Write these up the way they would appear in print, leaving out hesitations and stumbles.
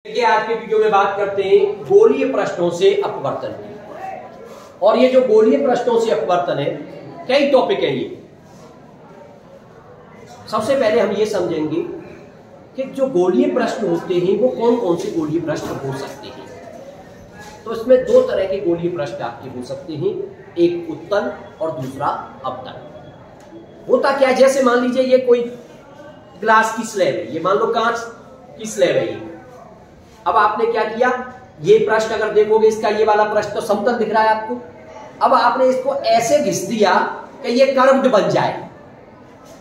देखिए आज के वीडियो में बात करते हैं गोलीय पृष्ठों से अपवर्तन की। और ये जो गोलीय पृष्ठों से अपवर्तन है, कई टॉपिक है ये। सबसे पहले हम ये समझेंगे कि जो गोलीय पृष्ठ होते हैं वो कौन कौन से गोलीय पृष्ठ हो सकते हैं। तो इसमें दो तरह के गोलीय पृष्ठ आपके हो सकते हैं, एक उत्तल और दूसरा अवतल। होता क्या है, जैसे मान लीजिए ये कोई ग्लास की स्लैब है, ये मान लो कांच की स्लैब है ये। अब आपने क्या किया, ये पृष्ठ अगर देखोगे इसका ये वाला पृष्ठ तो समतल दिख रहा है आपको। अब आपने इसको ऐसे घिस दिया कि ये कर्व्ड बन जाए।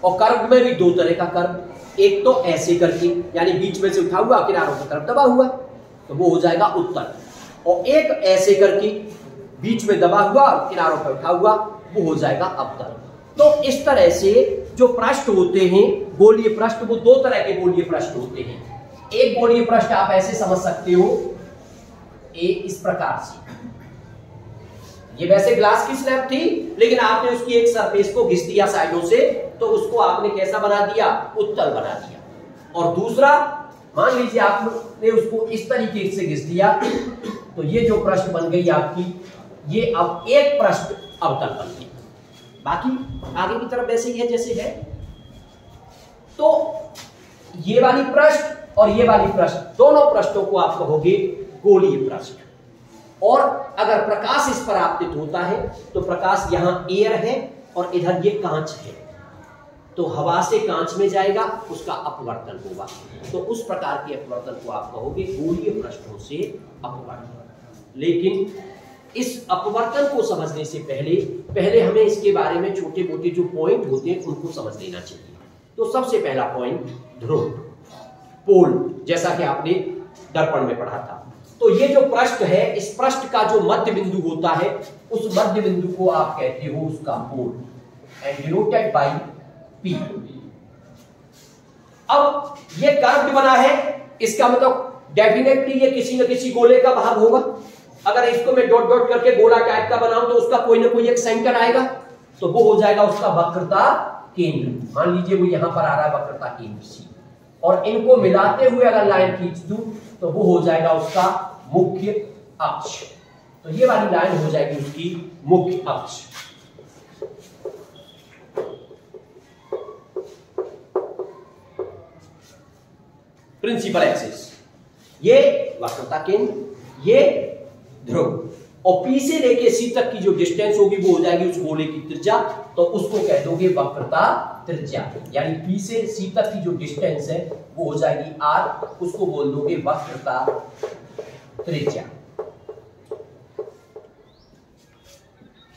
और कर्व्ड में भी दो तरह का कर्व, एक तो ऐसे करके यानी बीच में से उठा हुआ किनारों की तरफ दबा हुआ तो वो हो जाएगा उत्तल, और एक ऐसे करके बीच में दबा हुआ और किनारों पर उठा हुआ वो हो जाएगा अवतल। तो इस तरह से जो पृष्ठ होते हैं गोलीय पृष्ठ, वो दो तरह के गोलीय पृष्ठ होते हैं। एक गोलीय पृष्ठ आप ऐसे समझ सकते हो, इस प्रकार से। ये वैसे ग्लास की स्लैब थी, लेकिन आपने उसकी एक सरफेस को घिस दिया साइडों से, तो उसको आपने कैसा बना दिया, उत्तल बना दिया। और दूसरा मान लीजिए आपने उसको इस तरीके से घिस दिया, तो ये जो पृष्ठ बन गई आपकी, ये अब एक पृष्ठ अवतल बन गई। बाकी आगे की तरफ वैसे ही है जैसे है। तो ये वाली पृष्ठ और ये वाली पृष्ठ, दोनों पृष्ठों को आप कहोगे गोलीय पृष्ठ। और अगर प्रकाश इस पर आपतित होता है तो प्रकाश यहां एयर है और इधर ये कांच है, तो हवा से कांच में जाएगा, उसका अपवर्तन होगा। तो उस प्रकार के अपवर्तन को आप कहोगे गोलीय पृष्ठों से अपवर्तन। लेकिन इस अपवर्तन को समझने से पहले हमें इसके बारे में छोटे मोटे जो पॉइंट होते हैं उनको समझ लेना चाहिए। तो सबसे पहला पॉइंट ध्रुव, पोल, जैसा कि आपने दर्पण में पढ़ा था। तो ये जो पृष्ठ है, इस पृष्ठ का जो मध्य बिंदु होता है, उस मध्य बिंदु को आप कहते हो उसका पोल, एंड डिनोटेड बाय P। अब ये कर्व्ड बना है, इसका मतलब डेफिनेटली ये किसी न किसी गोले का भाग होगा। अगर इसको मैं डॉट डॉट करके गोला टाइप का बनाऊं तो उसका कोई ना कोई एक सेंटर आएगा, तो वो हो जाएगा उसका वक्रता केंद्र। मान लीजिए वो यहां पर आ रहा है वक्रता केंद्र C, और इनको मिलाते हुए अगर लाइन खींच दूं तो वो हो जाएगा उसका मुख्य अक्ष। तो ये वाली लाइन हो जाएगी उसकी मुख्य अक्ष। प्रिंसिपल एक्सिस, ये वक्रता केंद्र, ये ध्रुव। और P से लेके C तक की जो डिस्टेंस होगी वो हो जाएगी उस गोले की त्रिज्या, तो उसको कह दोगे वक्रता त्रिज्या। यानी P से C तक की जो डिस्टेंस है वो हो जाएगी R, उसको बोल दोगे वक्रता त्रिज्या।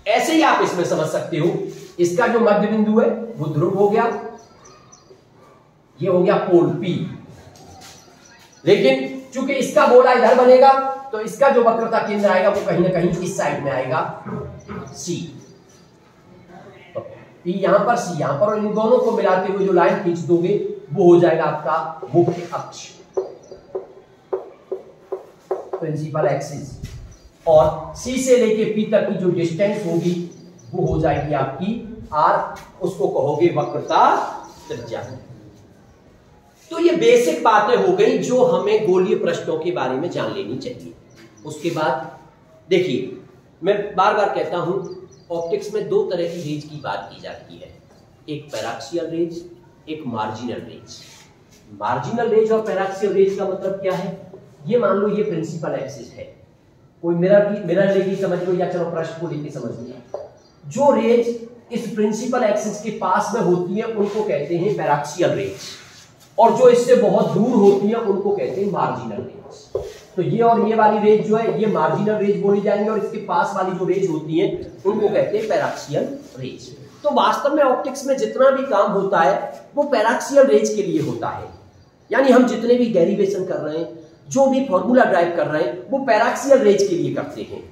ऐसे ही आप इसमें समझ सकते हो, इसका जो मध्य बिंदु है वो ध्रुव हो गया, ये हो गया पोल P। लेकिन चूंकि इसका गोला इधर बनेगा तो इसका जो वक्रता केंद्र आएगा वो कहीं ना कहीं इस साइड में आएगा C। तो P यहां पर, C यहां पर, और इन दोनों को मिलाते हुए जो लाइन खींच दोगे वो हो जाएगा आपका मुख्य अक्ष, प्रिंसिपल एक्सिस। और C से लेके P तक की जो डिस्टेंस होगी वो हो जाएगी आपकी R, उसको कहोगे वक्रता त्रिज्या। तो ये बेसिक बातें हो गई जो हमें गोलीय पृष्ठों के बारे में जान लेनी चाहिए। उसके बाद देखिए, मैं बार बार कहता हूं ऑप्टिक्स में दो तरह की रेज की बात की जाती है, एक पैराक्सियल रेज, एक मार्जिनल रेज। मार्जिनल रेज और पैराक्सियल रेज का मतलब क्या है, ये मान लो ये प्रिंसिपल एक्सिस है, कोई मिरर लेके समझ लो या चलो पृष्ठ को लेके समझ लो। जो रेज इस प्रिंसिपल एक्सिस के पास में होती है उनको कहते हैं पैराक्सियल रेज, और जो इससे बहुत दूर होती है उनको कहते हैं मार्जिनल रेज। तो ये और ये वाली रेज जो है ये मार्जिनल रेज बोली जाएंगे, और इसके पास वाली जो रेज होती है उनको कहते हैं पैराक्सियल रेज। तो वास्तव में ऑप्टिक्स में जितना भी काम होता है वो पैराक्सियल रेज के लिए होता है। यानी हम जितने भी डेरिवेशन कर रहे हैं, जो भी फॉर्मूला ड्राइव कर रहे हैं, वो पैराक्सियल रेज के लिए करते हैं।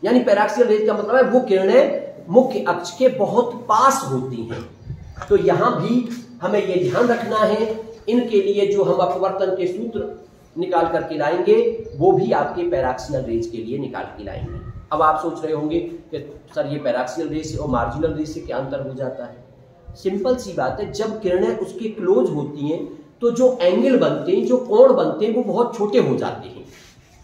यानी पैराक्सियल रेज का मतलब है वो किरणें मुख्य अक्ष के बहुत पास होती हैं। तो यहां भी हमें ये ध्यान रखना है, इनके लिए जो हम अपवर्तन के सूत्र निकाल करके लाएंगे वो भी आपके पैराक्सियल रेज के लिए निकाल के लाएंगे। अब आप सोच रहे होंगे कि सर ये पैराक्सियल रेज और मार्जिनल रेज से क्या अंतर हो जाता है। सिंपल सी बात है, जब किरणें उसके क्लोज होती हैं तो जो एंगल बनते हैं, जो कोण बनते हैं, वो बहुत छोटे हो जाते हैं।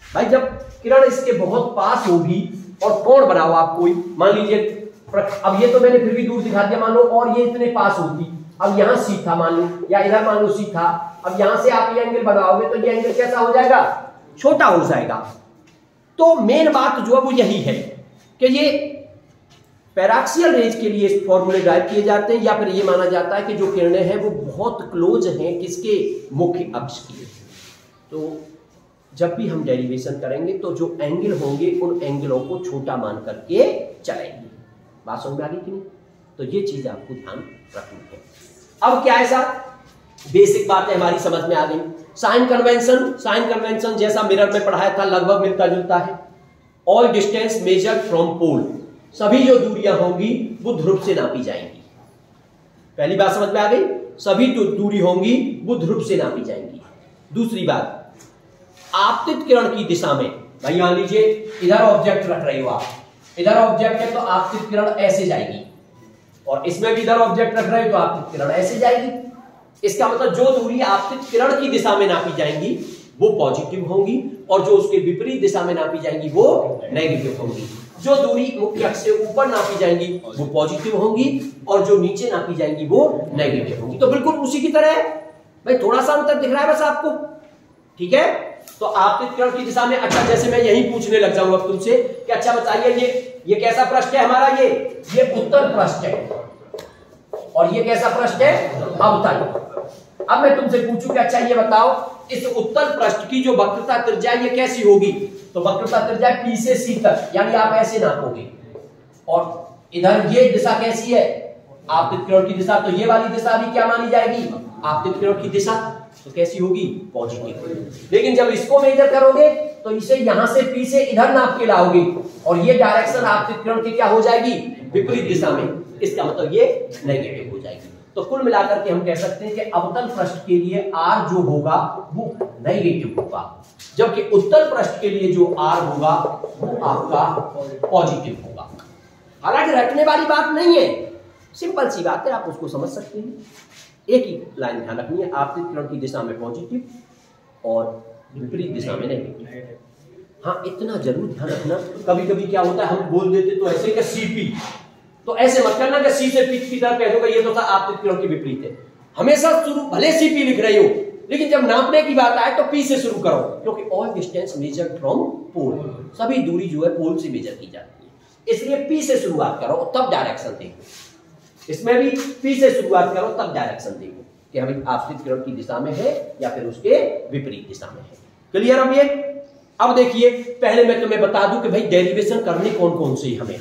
भाई जब किरण इसके बहुत पास होगी और कोण बनाओ आप कोई, मान लीजिए अब ये तो मैंने फिर भी दूर दिखा दिया मान लो, और ये इतने पास होगी, अब यहां सी था मान लो, या इधर मान लो सी था, अब यहां से आप ये एंगल बनाओगे तो ये एंगल कैसा हो जाएगा, छोटा हो जाएगा। तो मेन बात जो है वो यही है कि ये पैराक्सियल रेज के लिए इस फॉर्मूले ड्राइव किए जाते हैं, या फिर ये माना जाता है कि जो किरणें हैं वो बहुत क्लोज हैं किसके, मुख्य अक्ष की। तो जब भी हम डेरिवेशन करेंगे तो जो एंगल होंगे उन एंगलों को छोटा मान करके चलेंगे। बात समझ में आ गई कि नहीं? तो ये चीज आपको ध्यान रखनी है। अब क्या है साहब, बेसिक बातें हमारी समझ में आ गई। साइन कन्वेंशन जैसा मिरर में पढ़ाया था लगभग मिलता जुलता है। All distance measured from pole, सभी जो दूरियां होंगी वो ध्रुव से नापी जाएंगी। पहली बात समझ में आ गई, सभी दूरी होंगी वो ध्रुव से नापी जाएंगी। दूसरी बात, आपतित किरण की दिशा में, भाई मान लीजिए इधर ऑब्जेक्ट रख रहे हो आप, इधर ऑब्जेक्ट है तो आपतित किरण ऐसे जाएगी, और इसमें भी इधर ऑब्जेक्ट रख रहे हो तो आपतित किरण ऐसे जाएगी। इसका मतलब जो दूरी आपतित किरण की दिशा में नापी जाएंगी वो पॉजिटिव होंगी, और जो उसके विपरीत दिशा में नापी जाएंगी वो नेगेटिव होंगी। जो दूरी मुख्य अक्ष से ऊपर नापी जाएंगी वो पॉजिटिव होंगी, और जो नीचे नापी जाएंगी वो नेगेटिव होंगी। तो बिल्कुल उसी की तरह है भाई, थोड़ा सा अंतर दिख रहा है बस आपको, ठीक है। तो आपतित किरण की दिशा में, अच्छा जैसे मैं यही पूछने लग जाऊंगा तुमसे कि अच्छा बताइए ये कैसा पृष्ठ है हमारा, ये उत्तल पृष्ठ है, और ये कैसा पृष्ठ है, अवतल। अब मैं तुमसे पूछूं कि अच्छा ये बताओ इस उत्तल पृष्ठ की जो वक्रता त्रिज्या ये कैसी होगी, तो वक्रता त्रिज्या P से C तक, यानी आप ऐसे नापोगे, और इधर ये दिशा कैसी है, आपतित किरण की दिशा, तो ये वाली दिशा भी क्या मानी जाएगी, आपतित किरण की दिशा, तो कैसी होगी, पॉजिटिव। लेकिन जब इसको मेजर करोगे तो इसे यहां से P से इधर नाप के लाओगे, और ये डायरेक्शन आपतित किरण की क्या हो जाएगी, विपरीत दिशा में, इसका मतलब ये नेगेटिव हो जाएगी। तो कुल मिलाकर के हम कह सकते हैं कि अवतल पृष्ठ के लिए R जो होगा वो नेगेटिव होगा, जबकि उत्तल पृष्ठ के लिए जो R होगा वो आपका पॉजिटिव होगा। हालांकि रटने वाली बात नहीं है, सिंपल सी बात है, आप उसको समझ सकते हैं। एक ही लाइन ध्यान रखनी है, आपतित किरण की दिशा में पॉजिटिव और विपरीत दिशा में नेगेटिव। हाँ इतना जरूर ध्यान रखना, कभी कभी क्या होता है हम बोल देते तो ऐसे कि CP, तो ऐसे मत करना कि C से P की तरफ कह दोगे ये तो आपतित किरण के विपरीत है। हमेशा शुरू भले CP लिख रही हो, लेकिन जब नापने की बात आए तो P से शुरू करो, क्योंकि all distance measured from pole, सभी दूरी जो है पोल से मेजर की जाती है, इसलिए P से शुरुआत करो तब डायरेक्शन देखो। इसमें भी P से शुरुआत करो तब डायरेक्शन देखो कि हमें आपतित किरण की दिशा में है या फिर उसके विपरीत दिशा में है। क्लियर? अब ये अब देखिए, पहले मैं तुम्हें बता दूं कि भाई डेरिवेशन करने कौन कौन से हमें,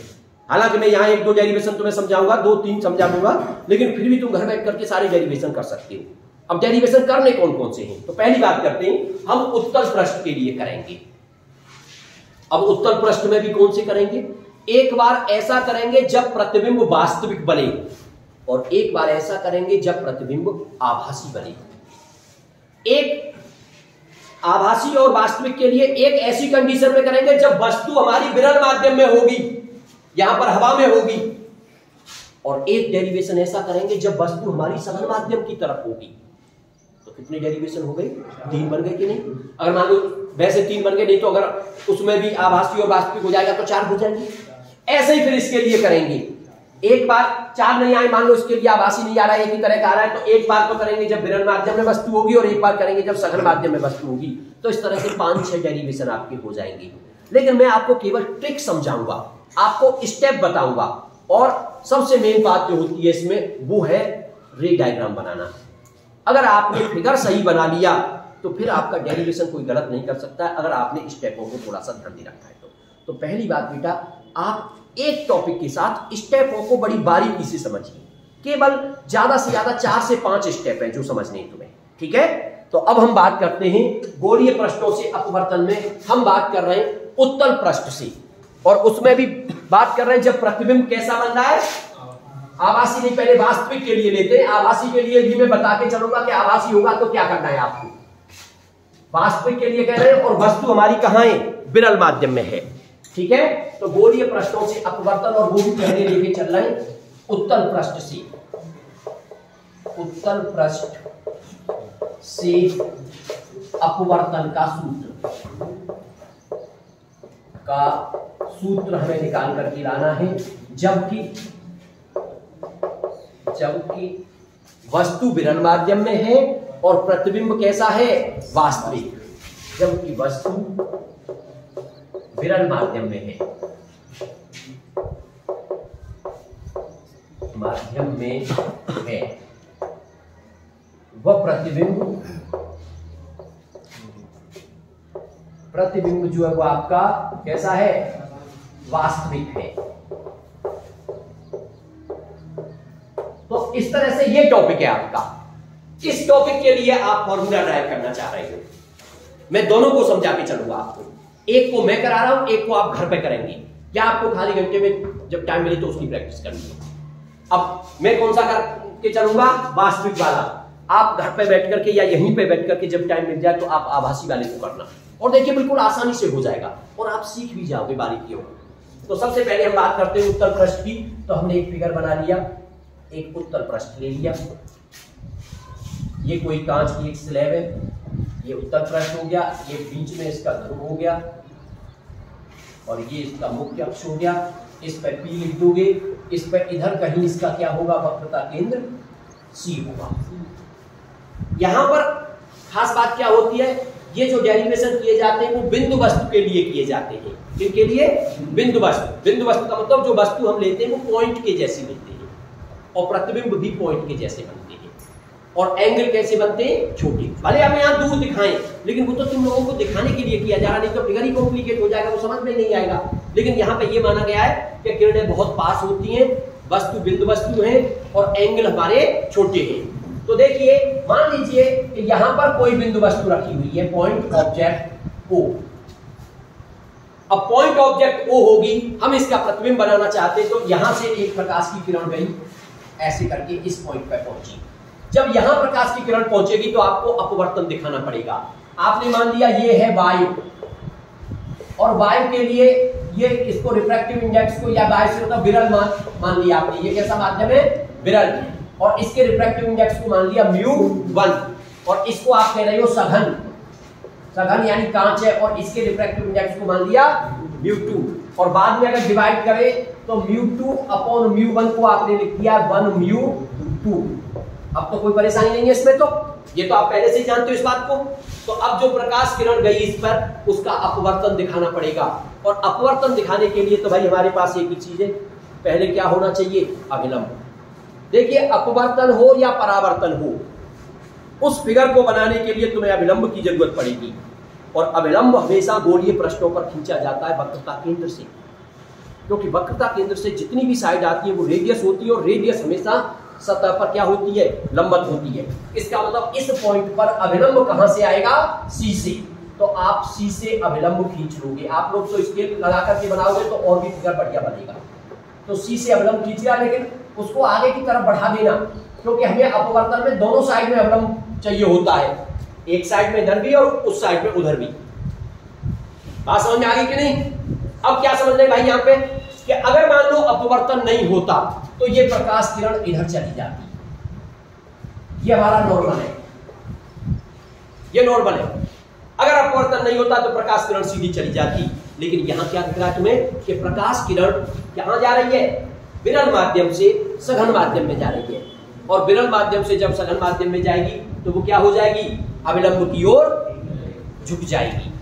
हालांकि मैं यहाँ एक दो डेरिवेशन तुम्हें समझाऊंगा, 2-3 समझा दूंगा, लेकिन फिर भी तुम घर बैठ करके सारे डेरिवेशन कर सकते हो। अब डेरिवेशन करने कौन कौन से हैं, तो पहली बात करते हैं हम उत्तल पृष्ठ के लिए करेंगे। अब उत्तल पृष्ठ में भी कौन से करेंगे, एक बार ऐसा करेंगे जब प्रतिबिंब वास्तविक बने, और एक बार ऐसा करेंगे जब प्रतिबिंब आभासी बने। एक आभासी और वास्तविक के लिए एक ऐसी कंडीशन में करेंगे जब वस्तु हमारी विरल माध्यम में होगी, यहां पर हवा में होगी, और एक डेरिवेशन ऐसा करेंगे जब वस्तु हमारी सघन माध्यम की तरफ होगी। तो कितने डेरिवेशन हो गए, 3 बन गए कि नहीं? अगर मान लो वैसे 3 बन गए, नहीं तो अगर उसमें भी आभासी और वास्तविक हो जाएगा तो 4 हो जाएंगे। ऐसे ही फिर इसके लिए करेंगे, एक बार 4 नहीं आए, मान लो इसके लिए आभासी नहीं आ रहा है, एक ही तरह का आ रहा है, तो एक बार तो करेंगे जब विरल माध्यम में वस्तु होगी, और एक बार करेंगे जब सघन माध्यम में वस्तु होगी। तो इस तरह से 5-6 डेरिवेशन आपके हो जाएंगे। लेकिन मैं आपको केवल ट्रिक समझाऊंगा, आपको स्टेप बताऊंगा, और सबसे मेन बात जो होती है इसमें वो है रे डायग्राम बनाना। अगर आपने फिगर सही बना लिया तो फिर आपका डेरिवेशन कोई गलत नहीं कर सकता, अगर आपने स्टेपों को थोड़ा सा ध्यान दे रखा है तो पहली बात बेटा, आप एक टॉपिक के साथ स्टेपों को बड़ी बारीकी से समझिए। केवल ज्यादा से ज्यादा 4 से 5 स्टेप हैं जो समझने हैं तुम्हें, ठीक है? तो अब हम बात करते हैं गोलीय पृष्ठों से अपवर्तन में, हम बात कर रहे हैं उत्तल पृष्ठ से, और उसमें भी बात कर रहे हैं जब प्रतिबिंब कैसा बन रहा है, आभासी नहीं, पहले वास्तविक के लिए लेते हैं। आभासी के लिए भी मैं बता के चलूंगा कि आभासी होगा तो क्या करना है आपको, वास्तविक के लिए कह रहे हैं, और वस्तु हमारी कहां है, विरल माध्यम में है, ठीक है? तो गोलीय पृष्ठों से अपवर्तन, और वो भी पहले लेके चल रहे हैं उत्तल पृष्ठ से, उत्तल पृष्ठ से अपवर्तन का सूत्र हमें निकाल करके लाना है, जबकि वस्तु विरल माध्यम में है और प्रतिबिंब कैसा है, वास्तविक। जबकि वस्तु विरल माध्यम में है, वह प्रतिबिंब जो है वो आपका कैसा है, वास्तविक है। तो इस तरह से ये टॉपिक है आपका। इस टॉपिक के लिए आप फॉर्मूला ड्राइव करना चाह रहे हो, मैं दोनों को समझा के चलूंगा आपको। एक को मैं करा रहा हूं, एक को आप घर पे करेंगे। क्या आपको खाली घंटे में जब टाइम मिले तो उसकी प्रैक्टिस करनी है। अब मैं कौन सा करके चलूंगा, वास्तविक वाला। आप घर पे बैठ करके या यहीं पे बैठ करके जब टाइम मिल जाए तो आप आभासी वाले को करना, और देखिए बिल्कुल आसानी से हो जाएगा और आप सीख भी जाओगे बारीकियों। तो सबसे पहले हम बात करते हैं उत्तर पृष्ठ की। तो हमने एक फिगर बना लिया, एक उत्तर पृष्ठ ले लिया। ये कोई कांच की एक स्लैब है, ये उत्तर पृष्ठ हो गया, ये बीच में इसका ध्रुव हो गया और ये इसका मुख्य अक्ष हो गया। इस पर P लिख दोगे, इस पर इधर कहीं इसका क्या होगा, वक्रता केंद्र C होगा। यहां पर खास बात क्या होती है, ये जो डेरिवेशन किए जाते हैं वो बिंदु वस्तु के लिए किए जाते हैं। किनके लिए, बिंदु वस्तु। बिंदु वस्तु का मतलब जो वस्तु हम लेते हैं वो पॉइंट के जैसी मिलती है और प्रतिबिंब भी पॉइंट के जैसे बनते हैं। और एंगल कैसे बनते हैं, छोटे। भले हम यहाँ दूर दिखाएं, लेकिन वो तो तुम लोगों को दिखाने के लिए किया जा रहा, नहीं तो फिगर ही कॉम्प्लिकेट हो जाएगा, वो समझ में नहीं आएगा। लेकिन यहाँ पे ये माना गया है कि किरणें बहुत पास होती हैं, वस्तु बिंदु वस्तु है और एंगल हमारे छोटे हैं। तो देखिए, मान लीजिए कि यहां पर कोई बिंदु वस्तु रखी हुई है, पॉइंट ऑब्जेक्ट O। अब पॉइंट ऑब्जेक्ट O होगी, हम इसका प्रतिबिंब बनाना चाहते हैं। तो यहां से एक प्रकाश की किरण गई ऐसे करके इस पॉइंट पर पहुंची। जब यहां प्रकाश की किरण पहुंचेगी तो आपको अपवर्तन दिखाना पड़ेगा। आपने मान लिया ये है वायु, और वायु के लिए ये इसको रिफ्रैक्टिव इंडेक्स को या वायु से मतलब विरल मान लिया आपने। ये कैसा माध्यम है, विरल। और इसके रिफ्रैक्टिव इंडेक्स को मान लिया μ1, और इसको आप कह रहे हो सघन। सघन यानी कांच है, और इसके रिफ्रैक्टिव इंडेक्स को मान लिया μ2। और बाद में अगर डिवाइड करें तो μ2 अपॉन μ1 को आपने लिख दिया 1μ2। अब तो कोई परेशानी नहीं है इसमें, तो ये तो आप पहले से ही जानते हो इस बात को। तो अब जो प्रकाश किरण गई इस पर, उसका अपवर्तन दिखाना पड़ेगा। और अपवर्तन दिखाने के लिए तो भाई हमारे पास एक ही चीज है, पहले क्या होना चाहिए, अभिलंब। देखिए, अपवर्तन हो या परावर्तन हो, उस फिगर को बनाने के लिए तुम्हें अभिलंब की जरूरत पड़ेगी। और अभिलंब हमेशा गोलीय पृष्ठों पर खींचा जाता है वक्रता केंद्र से, क्योंकि वक्रता केंद्र से जितनी भी साइड आती है वो रेडियस होती है, और रेडियस हमेशा सतह पर क्या होती है, लंबवत होती है। इसका मतलब इस पॉइंट पर अभिलंब कहां से आएगा, C से। तो आप C से अभिलंब खींच लोगे। आप लोग तो स्केल लगा करके बनाओगे तो और भी फिगर बढ़िया बनेगा। तो C से अभिलंब खींच लिया, लेकिन उसको आगे की तरफ बढ़ा देना, क्योंकि हमें अपवर्तन में दोनों साइड में अभिलंब चाहिए होता है, एक साइड में इधर भी और उस साइड में उधर भी। बात समझ में आ गई कि नहीं? अब क्या समझ रहे भाई यहाँ पे, कि अगर मान लो अपवर्तन नहीं होता तो ये प्रकाश किरण इधर चली जाती। ये हमारा नॉर्मल है, ये नॉर्मल है। अगर अपवर्तन नहीं होता तो प्रकाश किरण सीधी चली जाती। लेकिन यहां क्या दिख रहा है तुम्हें, कि प्रकाश किरण कहां जा रही है, विरल माध्यम से सघन माध्यम में जा रही है। और विरल माध्यम से जब सघन माध्यम में जाएगी तो वो क्या हो जाएगी, अभिलंब की ओर झुक जाएगी।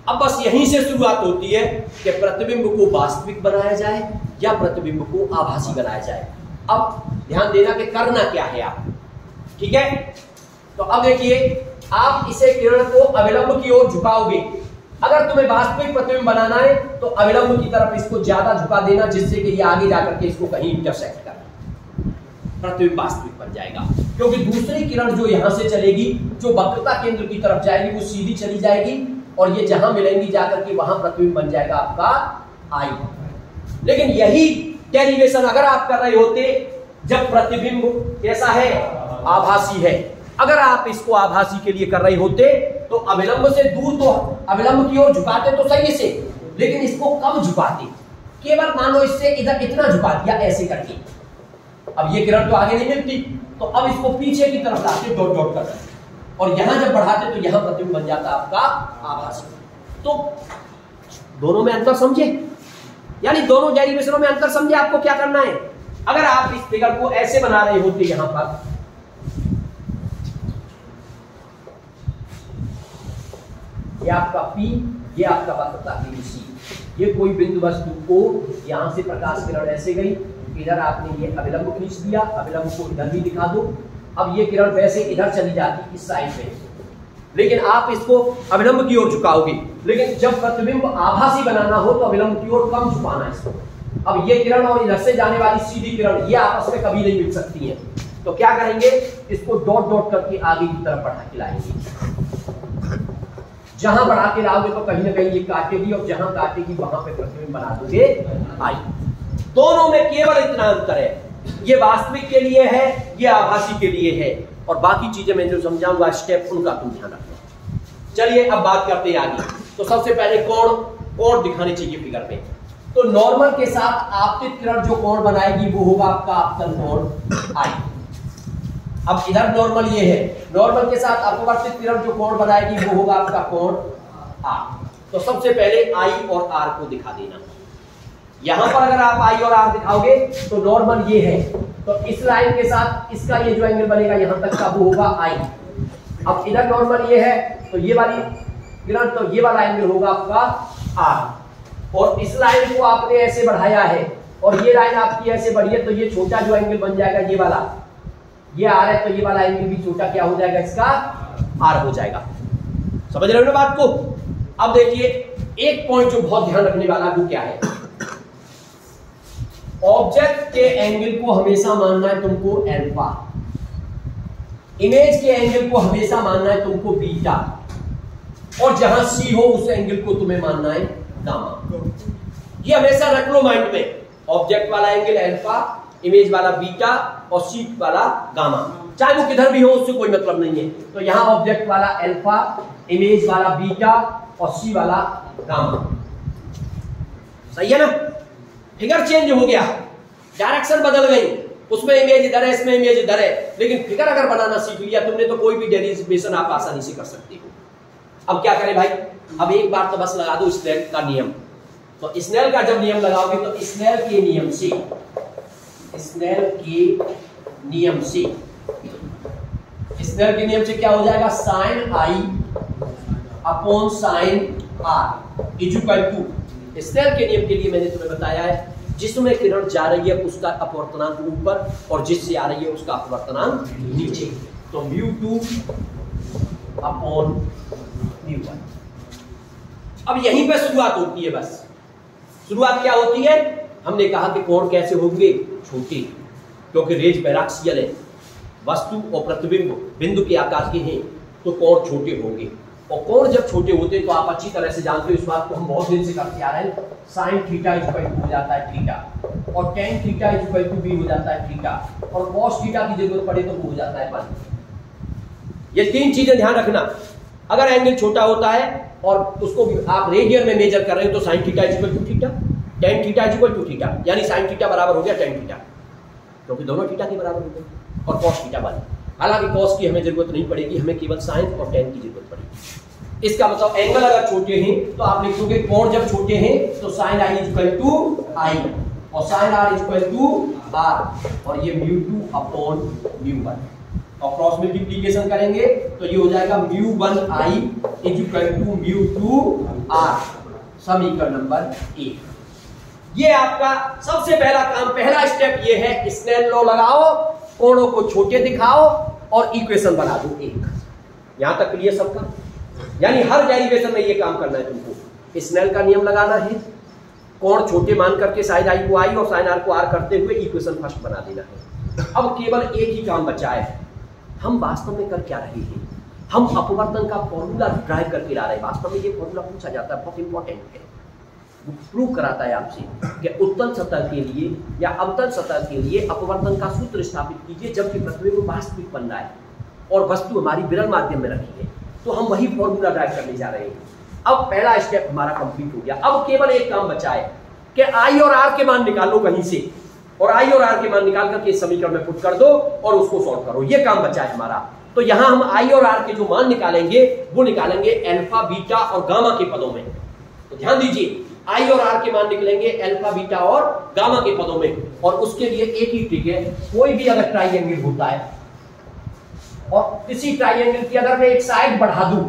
अब बस यहीं से शुरुआत होती है कि प्रतिबिंब को वास्तविक बनाया जाए या प्रतिबिंब को आभासी बनाया जाए। अब ध्यान देना कि करना क्या है आप, ठीक है। तो अब देखिए, आप इसे किरण को अभिलंब की ओर झुकाओगे। अगर तुम्हें वास्तविक प्रतिबिंब बनाना है तो अभिलंब की तरफ इसको ज्यादा झुका देना, जिससे कि ये आगे जाकर के इसको कहीं इंटरसेक्ट करे, प्रतिबिंब वास्तविक बन जाएगा। क्योंकि दूसरी किरण जो यहां से चलेगी, जो वक्रता केंद्र की तरफ जाएगी, वो सीधी चली जाएगी और ये जहां मिलेंगी जाकर के वहां प्रतिबिंब बन जाएगा आपका आई। लेकिन यही डेरिवेशन अगर आप कर रहे होते जब प्रतिबिंब कैसा है, आभासी है, अगर आप इसको आभासी के लिए कर रहे होते तो अभिलंब से दूर तो अभिलंब की ओर झुकाते तो सही से, लेकिन इसको कम झुकाते, केवल मान लो इससे इधर इतना झुका दिया ऐसे करके। अब ये किरण तो आगे नहीं मिलती, तो अब इसको पीछे की तरफ लाते डॉट डॉट कर, और यहां जब बढ़ाते तो यहां प्रतिबिंब बन जाता आपका आभासी। तो दोनों में अंतर समझे, यानी दोनों डेरिवेशनों में अंतर समझे। आपको क्या करना है, अगर आप इस फिगर को ऐसे बना रहे होते, यहां पर ये आपका P, ये आपका वक्रता ABC, ये कोई बिंदु वस्तु को यहां से प्रकाश किरण ऐसे गई, इधर आपने ये अभिलंब खींच दिया, अभिलंब को इधर भी दिखा दो। अब ये किरण वैसे इधर चली जाती इस साइड पे, लेकिन आप इसको अभिलंब की ओर झुकाओगे, लेकिन जब प्रतिबिंब आभासी बनाना हो तो अभिलंब की ओर कम झुकाना है इसको। अब ये किरण और इधर से जाने वाली सीधी किरण ये आपस में कभी नहीं मिल सकती हैं, तो क्या करेंगे, इसको डॉट डॉट करके आगे की तरफ बढ़ा के लाएंगे। जहां बढ़ा के लाओगे तो कहीं ना कहीं ये काटेगी, और जहां काटेगी वहां पे प्रतिबिंब बना दोगे आई। दोनों में केवल इतना अंतर है, ये वास्तविक के लिए है, ये आभासी के लिए है, और बाकी चीजें मैं जो समझाऊंगा स्टेप उनका तुम ध्यान रखना। चलिए अब बात करते हैं आगे। तो सबसे पहले कोण दिखाने चाहिए फिगर में। तो नॉर्मल के साथ आपतित किरण जो कोण बनाएगी वो होगा आपका आपतन कोण आई। अब इधर नॉर्मल ये है, नॉर्मल के साथ अपवर्तित किरण जो कोण बनाएगी वो होगा आपका कोण आर। तो सबसे पहले आई और आर को दिखा देना। यहां पर अगर आप आई और आर दिखाओगे तो नॉर्मल ये है, तो इस लाइन के साथ इसका ये जो एंगल बनेगा यहां तक का वो होगा आई। अब इधर नॉर्मल ये है, तो ये वाली किरण, तो ये वाला एंगल होगा आपका आर। और इस लाइन को आपने ऐसे बढ़ाया है और ये लाइन आपकी ऐसे बढ़ी है, तो ये छोटा जो एंगल बन जाएगा ये वाला, ये आर है, तो ये वाला एंगल भी छोटा क्या हो जाएगा, इसका आर हो जाएगा। समझ रहे हो ना बात को। अब देखिए एक पॉइंट जो बहुत ध्यान रखने वाला वो क्या है, ऑब्जेक्ट के एंगल को हमेशा मानना है तुमको अल्फा, इमेज के एंगल को हमेशा मानना है तुमको बीटा, और जहां सी हो उस एंगल को तुम्हें मानना है गामा। ये हमेशा रख लो माइंड में, ऑब्जेक्ट वाला एंगल अल्फा, इमेज वाला बीटा और सी वाला गामा, चाहे वो किधर भी हो उससे कोई मतलब नहीं है। तो यहां ऑब्जेक्ट वाला अल्फा, इमेज वाला बीटा और सी वाला गामा। सही है ना। फिगर चेंज हो गया, डायरेक्शन बदल गई, उसमें इमेज इधर है, इसमें इमेज इधर है, लेकिन फिगर अगर बनाना सीख लिया तुमने तो कोई भी डेरिवेशन आप आसानी से कर सकते हो। अब क्या करें भाई, अब एक बार तो बस लगा दो स्नेल का नियम। तो स्नेल का जब नियम लगाओगे तो स्नेल के नियम से, स्नेल के नियम से, स्नेल के नियम से क्या हो जाएगा, sine i upon sine r equal to, Snell के नियम के लिए मैंने तुम्हें बताया है जिसमें किरण जा रही है उसका अपवर्तनांक ऊपर और जिससे आ रही है उसका अपवर्तनांक नीचे, तो μ2 अपॉन μ1। अब यहीं पे शुरुआत होती है। बस शुरुआत क्या होती है, हमने कहा कि कोण कैसे होंगे, छोटे, क्योंकि रेज पैराक्सियल है, वस्तु और प्रतिबिंब बिंदु के आकार के हैं तो कोण छोटे होंगे। और कोण जब छोटे होते हैं तो आप अच्छी तरह से जानते हो, इस बात को हम बहुत दिन से करते आ रहे हैं, साइन थीटा इक्वल टू हो जाता है थीटा, और टेन थीटा इक्वल टू भी हो जाता है थीटा, और कॉस थीटा की जरूरत पड़े तो वो हो जाता है 1। ये तीन चीजें ध्यान रखना। अगर एंगल छोटा होता है और उसको आप रेडियन में मेजर कर रहे हो तो sine theta equal to theta, tan theta equal to theta, यानी साइन थीटा बराबर हो गया टेन थीटा, क्योंकि दोनों थीटा के बराबर हो गए, और कॉस थीटा 1। हालांकि कॉस की हमें जरूरत नहीं पड़ेगी, हमें केवल साइन और टेन की जरूरत पड़ेगी। इसका मतलब एंगल अगर छोटे हैं तो आप लिखोगे कोण जब छोटे हैं तो sine i equal to i और sine r equal to r, और ये μ2 अपॉन μ1, और क्रॉस मल्टीप्लिकेशन करेंगे तो ये हो जाएगा μ1 आई इक्वल टू μ2 आर, समीकरण नंबर 1। ये आपका सबसे पहला काम, पहला स्टेप ये है, स्नेल लॉ लगाओ, कोणों को छोटे दिखाओ और इक्वेशन बना दो 1। यहां तक क्लियर सबका, यानी हर डेरिवेशन में ये काम करना है तुमको। स्नेल का नियम लगाना है, कोण छोटे मान करके साइन आई को आई और साइन आर को आर करते हुए इक्वेशन फर्स्ट बना देना है। अब केवल एक ही काम बचा है, हम वास्तव में कर क्या रहे हैं, हम अपवर्तन का फॉर्मूला ड्राइव करके ला रहे हैं। वास्तव में ये फॉर्मूला पूछा जाता है, बहुत इंपॉर्टेंट है, वो प्रूव कराता है आपसे कि उत्तल सतह के लिए या अवतल सतह के लिए अपवर्तन का सूत्र स्थापित कीजिए जबकि प्रतिबिंब वास्तविक बन रहा है और वस्तु हमारी विरल माध्यम में रखी है, तो हम वही फॉर्मूला ड्राइव करने जा रहे हैं। अब पहला स्टेप हमारा कंप्लीट हो गया। अब केवल एक काम बचा है कि आई और आर के मान निकालो कहीं से, और आई और आर के मान निकाल करके इस समीकरण में पुट कर दो और उसको सॉल्व करो। ये काम बचा है हमारा। तो यहां हम आई और आर के जो मान निकालेंगे वो निकालेंगे अल्फा बीटा और गामा के पदों में। तो ध्यान दीजिए, आई और आर के मान निकलेंगे अल्फा बीटा और गामा के पदों में। और उसके लिए एक ही ट्रिक है, कोई भी अगर ट्राइंगल होता है और किसी ट्राइंगल की अगर मैं एक साइड बढ़ा दूं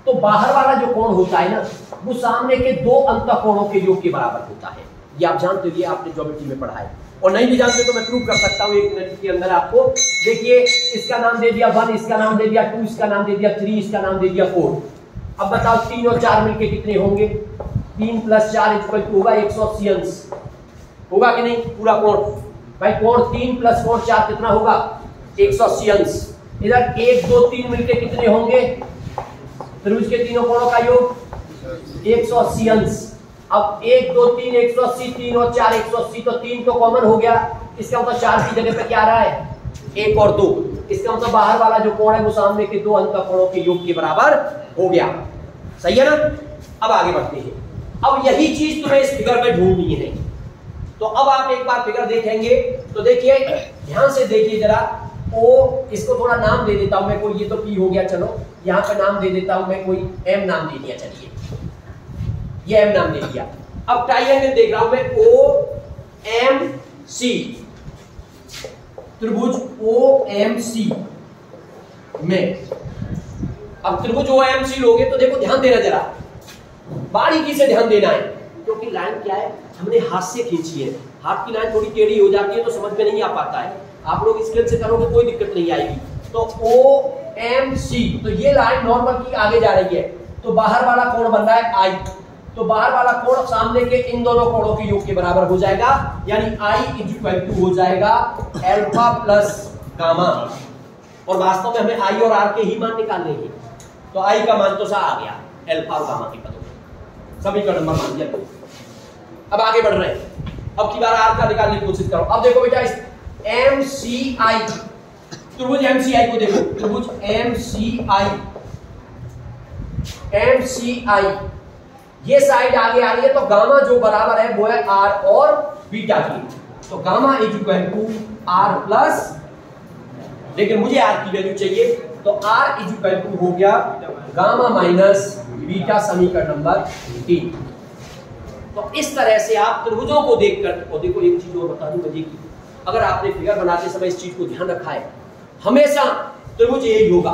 तो बाहर वाला जो कोण होता है ना वो सामने के दो अंतःकोणों के योग के बराबर होता है। ये आप जानते हो, ये आपने ज्योमेट्री में पढ़ा है। और नहीं भी जानते तो मैं प्रूव कर सकता हूं 1 मिनट के अंदर आपको। देखिए, इसका नाम दे दिया 1, इसका नाम दे दिया 2, इसका नाम दे दिया 3, इसका नाम दे दिया 4। अब बताओ 3 और 4 मिलके कितने होंगे? 3 + 4 = होगा 180 अंश। होगा कि नहीं? पूरा कोण भाई, कोण 3 + कोण 4 कितना होगा? 180 अंश। इधर 1 2 3 मिलके कितने होंगे? त्रिभुज के तीनों कोणों का योग 180 अंश। अब 1 2 3 180, 3 और 4 180, तो 3 तो कॉमन हो गया। इसका मतलब 4 की जगह पे क्या आ रहा है? 1 और 2। इसका मतलब बाहर वाला जो कोण है वो सामने के दो अंतःकोणों के योग के बराबर हो गया। सही है ना? अब आगे बढ़ते हैं। अब यही चीज तुम्हें इस फिगर में ढूंढनी है। तो अब आप एक बार फिगर देखेंगे तो देखिए, ध्यान से देखिए जरा। ओ, इसको थोड़ा नाम दे देता हूं मैं कोई, ये तो पी हो गया, चलो यहां पे नाम दे देता हूं मैं कोई, एम नाम दे दिया। चलिए, ये एम नाम दे दिया। अब ट्राइंगल देख रहा हूं मैं, ओ एम सी, त्रिभुज ओ एम सी में। अब त्रिभुज ओ एम सी लोगे तो देखो, ध्यान देना जरा, बारीकी से ध्यान देना है, क्योंकि लाइन क्या है, हमने हाथ से खींची है। हाथ की लाइन थोड़ी टेढ़ी हो जाती है तो समझ में नहीं आ पाता है। आप लोग स्केल से करोगे कोई दिक्कत नहीं आएगी। तो ओ एम सी, तो ये लाइन नॉर्मल की आगे जा रही है, तो बाहर वाला कोण बन रहा है आई। तो बाहर वाला कोण सामने के इन दोनों कोणों के योग के बराबर हो जाएगा, यानी आई = हो जाएगा अल्फा प्लस गामा। और वास्तव में हमें आई और आर के ही मान निकालने हैं। तो आई का मान तो सा आ गया अल्फा और गामा के पदों में, सभी का नंबर मान दिया। अब आगे बढ़ रहे हैं। अब की बार आर का निकालने की कोशिश करो। अब देखो बेटा, इस एम सी आई, त्रिभुज एम सी आई को देखो, त्रिभुज एम सी आई, एम सी आई, ये साइड आगे आ रही है, तो गामा जो बराबर है वो है आर और बीटा की। तो गामा = आर प्लस, लेकिन मुझे आर की वैल्यू चाहिए, तो आर = हो गया गामा माइनस बीटा, समीकरण नंबर 3। तो इस तरह से आप त्रिभुजों को देखकर, और देखो एक चीज और बता दूं मजे की, अगर आपने फिगर बनाते समय इस चीज को ध्यान रखा है, हमेशा त्रिभुज यही होगा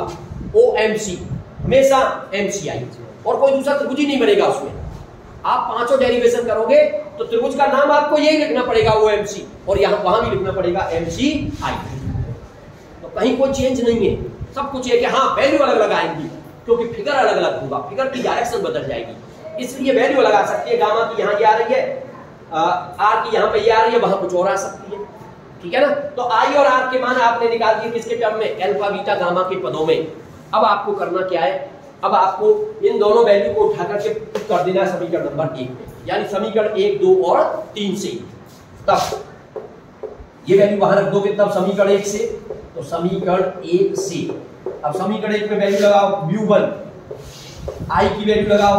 OMC, हमेशा MCI, और कोई दूसरा त्रिभुज ही नहीं बनेगा उसमें। आप पांचों डेरिवेशन करोगे तो त्रिभुज का नाम आपको यही लिखना पड़ेगा OMC, और यहां वहां भी लिखना पड़ेगा MCI। तो कहीं कोई चेंज नहीं है, सब कुछ है कि हाँ वैल्यू अलग लगाएंगी, क्योंकि फिगर अलग अलग होगा, फिगर की डायरेक्शन बदल जाएगी, इसलिए वैल्यू लगा सकती है। गामा की यहाँ ये आ रही है, आर की यहाँ पे ये आ रही है, वहां कुछ और आ सकती है। ठीक है ना? तो आई और आर के मान आपने निकाल दिए किसके टर्म में? अल्फा बीटा गामा के पदों में। अब आपको करना क्या है? अब आपको इन दोनों वैल्यू को उठा करके कर देना है समीकरण नंबर 1 में, यानी समीकरण 1 2 और 3 से। तब ये वैल्यू वहां रख दोगे, तब समीकरण 1 से, तो समीकरण 1 से अब समीकरण 1 में वैल्यू लगाओ μ1, आई की वैल्यू लगाओ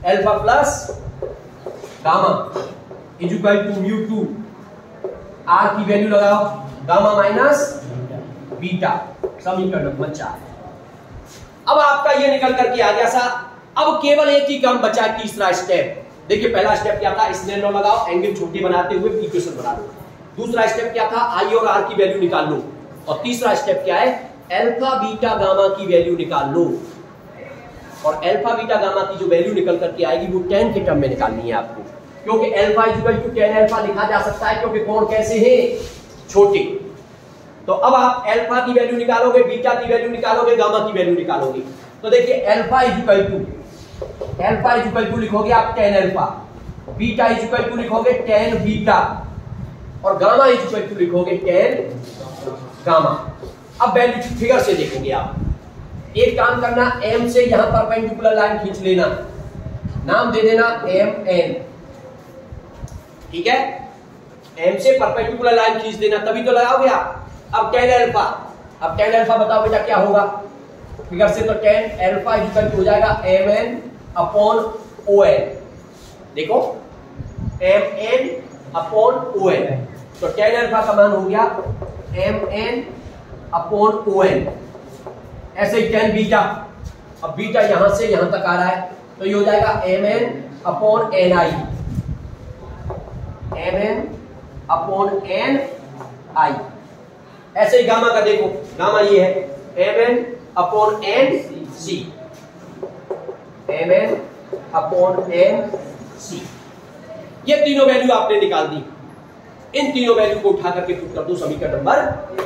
अल्फा प्लस गामा = μ2, आर की वैल्यू लगाओ गामा माइनस बीटा, समीकरण नंबर 4। अब आपका ये निकल करके आ गया सा। अब केवल एक ही काम बचा, तीसरा स्टेप। देखिए, पहला स्टेप क्या था? स्नेल लॉ लगाओ, एंगल छोटे बनाते हुए इक्वेशन बना लो। दूसरा स्टेप क्या था? आई और आर की वैल्यू निकाल लो। और तीसरा स्टेप क्या है? अल्फा बीटा गामा की वैल्यू निकाल लो। और अल्फा बीटा गामा की जो वैल्यू निकल करके आएगी वो tan के टर्म में निकालनी है आपको, क्योंकि अल्फा = tan अल्फा लिखा जा सकता है, क्योंकि कोण कैसे हैं? छोटे। तो अब आप अल्फा की वैल्यू निकालोगे, बीटा की वैल्यू निकालोगे, गामा की वैल्यू निकालोगे। तो देखिए, अल्फा लिखोगे आप tan अल्फा, बीटा लिखोगे tan बीटा, और गामा लिखोगे tan गामा। अब वैल्यू फिगर से देखेंगे आप। एक काम करना, m से यहां परपेंडिकुलर लाइन खींच लेना, नाम दे देना mn। ठीक है? m से परपेंडिकुलर लाइन खींच देना, तभी तो लगाओगे आप। अब tan अल्फा, अब tan अल्फा बताओ बेटा क्या होगा फिगर से? तो tan अल्फा हो जाएगा mn/on। देखो, mn/on, तो tan अल्फा का मान हो गया mn/on। ऐसे ही tan बीटा, अब बीटा यहां से यहां तक आ रहा है तो ये हो जाएगा mn upon ni, mn upon ni। ऐसे ही गामा का देखो, गामा ये है mn upon nc, mn upon nc। ये तीनों वैल्यू आपने निकाल दी। इन तीनों वैल्यू को उठा करके पुट कर दो समीकरण नंबर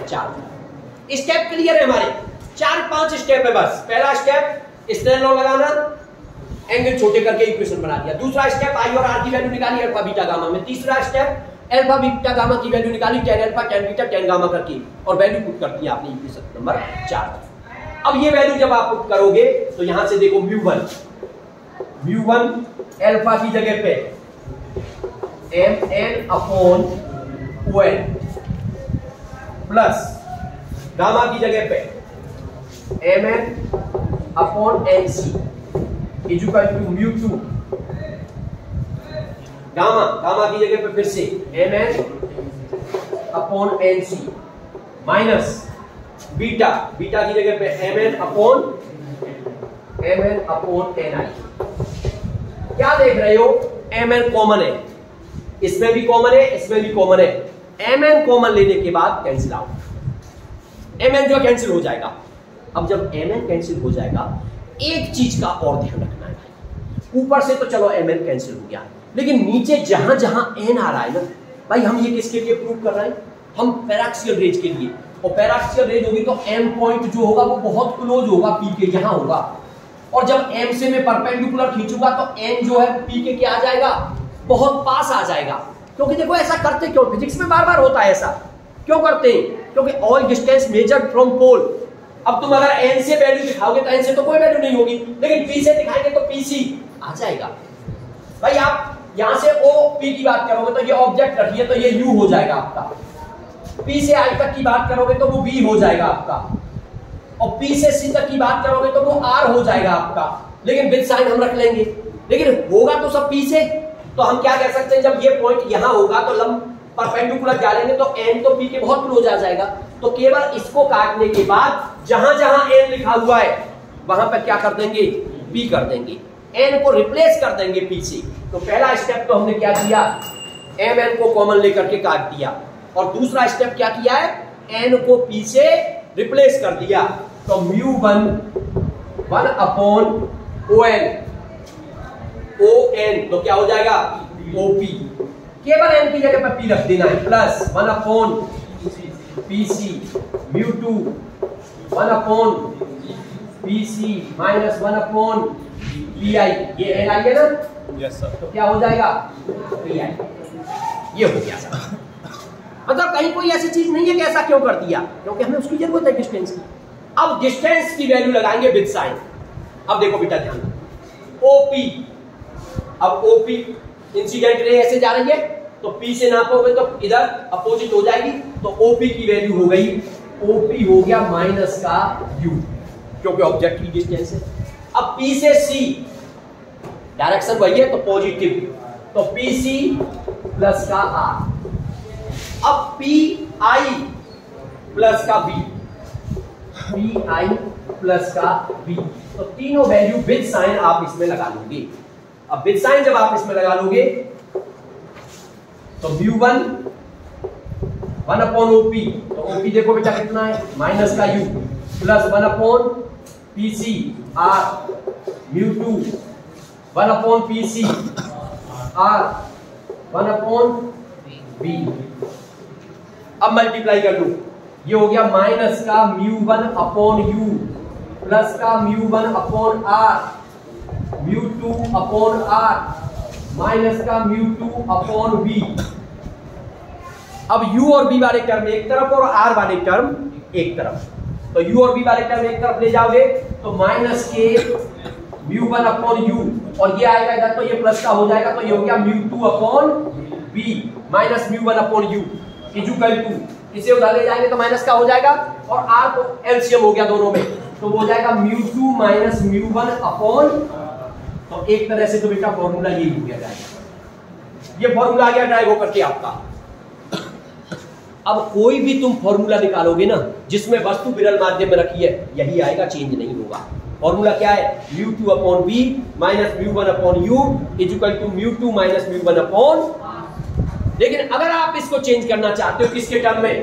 4। स्टेप क्लियर है हमारे, 4-5 स्टेप है बस। पहला स्टेप स्ट्रेन लॉ लगाना, एंगल छोटे करके इक्वेशन बना दिया। दूसरा स्टेप आई और आर की वैल्यू निकाली अल्फा बीटा गामा में। तीसरा स्टेप अल्फा बीटा गामा की वैल्यू निकाली, tan alpha tan beta tan gamma करके, और वैल्यू पुट कर दी आपने इक्वेशन नंबर 4। अब ये वैल्यू जब आप पुट करोगे तो यहां से देखो म्यू1 अल्फा की जगह पे mn upon ON plus gamma की जगह पे mn upon nc equal to म्यू2 गामा की जगह पे फिर से mn upon nc minus beta की जगह पे mn अपॉन ni। क्या देख रहे हो, mn कॉमन है, इसमें भी कॉमन है, इसमें भी कॉमन है। mn कॉमन लेने के बाद कैंसिल आउट, mn जो कैंसिल हो जाएगा। अब जब mn कैंसिल हो जाएगा, एक चीज का और ध्यान रखना है भाई, ऊपर से तो चलो mn कैंसिल हो गया, लेकिन नीचे जहां जहां n आ रहा है ना भाई, हम ये किसके लिए प्रूव कर रहे हैं, हम पैराक्सियल रेज के लिए। और पैराक्सियल रेज होगी तो m पॉइंट जो होगा वो बहुत क्लोज होगा p के, यहां होगा। और जब m से मैं परपेंडिकुलर खींचूंगा तो n जो है p के क्या आ जाएगा, बहुत पास आ जाएगा। क्योंकि देखो ऐसा करते क्यों, फिजिक्स में बार बार होता है ऐसा, क्यों करते हैं, क्योंकि all distance measured from pole. अब तुम अगर n से वैल्यू दिखाओगे तो n से तो कोई वैल्यू नहीं होगी, लेकिन p से दिखाएंगे तो pc आ जाएगा। भाई आप यहां से OP की बात करोगे तो ये ऑब्जेक्ट रखिए तो ये u हो जाएगा आपका, p से i तक की बात करोगे तो वो b हो जाएगा आपका, और p से c तक की बात करोगे तो वो r हो जाएगा आपका। लेकिन विद साइन हम रख लेंगे, लेकिन होगा तो सब p से। तो हम क्या कह सकते हैं, जब ये पॉइंट यहां होगा तो लंब परपेंडिकुलर डालेंगे तो n तो p के बहुत क्लोज आ जाएगा। तो केवल इसको काटने के बाद जहां जहां n लिखा हुआ है वहां पर क्या कर देंगे, p कर देंगे, n को रिप्लेस कर देंगे p से। तो पहला स्टेप तो हमने क्या किया, mn को कॉमन लेकर के काट दिया, और दूसरा स्टेप क्या किया है, n को p से रिप्लेस कर दिया। तो म्यू1 1 अपॉन ON तो क्या हो जाएगा, OP। केवल n की जगह पर p रख देना है, plus 1 upon PC म्यू2 1 upon PC minus 1 upon PI, ये ni है ना, यस सर। तो क्या हो जाएगा, PI। ये हो गया सर। मतलब कहीं कोई ऐसी चीज नहीं है कि ऐसा क्यों कर दिया, क्योंकि हमें उसकी जरूरत है डिस्टेंस की। अब डिस्टेंस की वैल्यू लगाएंगे विद साइन। अब देखो बेटा ध्यान, OP, अब OP इंसिडेंट रे ऐसे जा रही है तो P से नापोगे तो इधर अपोजिट हो जाएगी, तो OP की वैल्यू हो गई, OP हो गया माइनस का U, क्योंकि ऑब्जेक्ट की डिस्टेंस है। अब P से C डायरेक्शन वही है तो पॉजिटिव, तो PC प्लस का R। अब PI प्लस का V, PI प्लस का V, तो तीनों वैल्यू विद साइन आप इसमें लगा लोगे। अब विद साइन जब आप इसमें लगा लोगे तो म्यू1 1 अपॉन OP, तो OP देखो बेटा कितना है, माइनस का U, plus 1 upon PC R, म्यू2 1 upon PC R 1 upon B। अब मल्टीप्लाई कर लो, ये हो गया माइनस का म्यू1 अपॉन U प्लस का म्यू1 अपॉन R म्यू2 अपॉन R माइनस का म्यू2 अपॉन B। अब U और B वाले टर्म एक तरफ और R वाले टर्म एक तरफ, तो U और B वाले टर्म एक तरफ ले जाओगे तो माइनस के म्यू1 अपॉन U, और ये आएगा इधर तो ये प्लस का हो जाएगा, तो ये हो गया म्यू2 अपॉन B माइनस म्यू1 अपॉन U इक्वल टू, इसे उधर ले जाएंगे तो माइनस का हो जाएगा, और R को एलसीएम हो गया दोनों में, तो वो हो जाएगा म्यू2 माइनस म्यू1 अपॉन, तो एक तरह से तो बेटा फॉर्मूला यही हो गया जाएगा, ये फॉर्मूला आ गया ड्राइव होकर के आपका। अब कोई भी तुम फॉर्मूला निकालोगे ना जिसमें वस्तु विरल माध्यम में रखी है, यही आएगा, चेंज नहीं होगा। फॉर्मूला क्या है? μ2 upon v minus μ1 upon u equal to μ2 minus μ1 upon. लेकिन अगर आप इसको चेंज करना चाहते हो किसके टर्म में?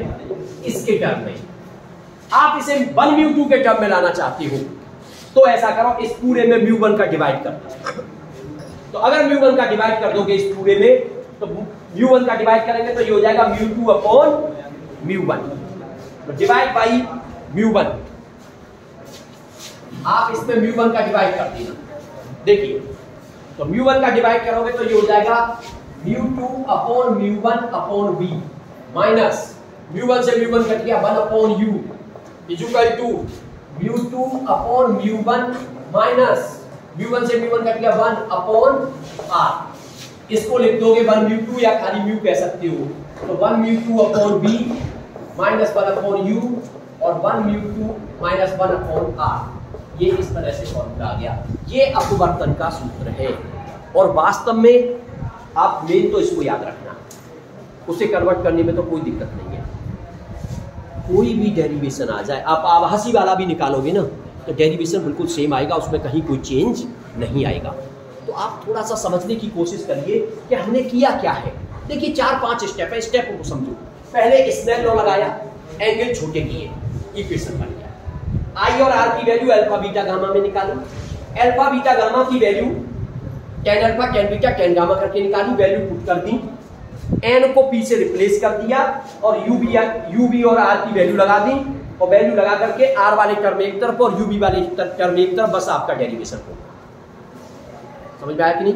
इसके टर्म में। आप इसे 1 μ2 के टर्म में लाना चाहते हो तो ऐसा करो, इस पूरे में μ1 का डिवाइड कर दो। तो अगर μ1 का डिवाइड कर दोगे इस पूरे में, तो μ1 का डिवाइड करेंगे तो ये हो जाएगा μ2 अपॉन μ1, तो डिवाइड बाई μ1। आप इसमें μ1 का डिवाइड कर देना। देखिए, तो μ1 का डिवाइड करोगे तो ये हो जाएगा μ2 अपॉन μ1 अपॉन v माइनस μ1 से μ1 कट गया 1 upon u equal to μ2 upon μ1 minus μ1 से μ1 कट गया 1 अपॉन r। इसको लिख दोगे 1 μ2 या खाली म्यू कह सकते हो, तो 1 μ2 upon v minus 1 upon u और 1 μ2 माइनस 1 अपॉन r। ये इस तरह से फॉर्मूला आ गया। ये अपवर्तन का सूत्र है और वास्तव में आप मेन तो इसको याद रखना, उसे कन्वर्ट करने में तो कोई दिक्कत नहीं है। कोई भी डेरिवेशन आ जाए, आप आभासी वाला भी निकालोगे ना तो डेरिवेशन बिल्कुल सेम आएगा, उसमें कहीं कोई चेंज नहीं आएगा। तो आप थोड़ा सा समझने की कोशिश करिए कि हमने किया क्या है। देखिए 4-5 स्टेप है, स्टेप को समझो। पहले स्नेल लॉ लगाया, एंगल छोटे किए, इक्वेशन बन गया। आई और आर की वैल्यू अल्फा बीटा गामा में निकाली। अल्फा बीटा गामा की value tan alpha tan beta ten gamma करके निकाली, वैल्यू पुट कर दी, एन को पी से रिप्लेस कर दिया और यूबी और आर की वैल्यू लगा दी और वैल्यू लगा करके आर वाले टर्म एक तरफ और यूबी वाले टर्म एक तरफ, बस आपका डेरिवेशन होगा। समझ में आया कि नहीं?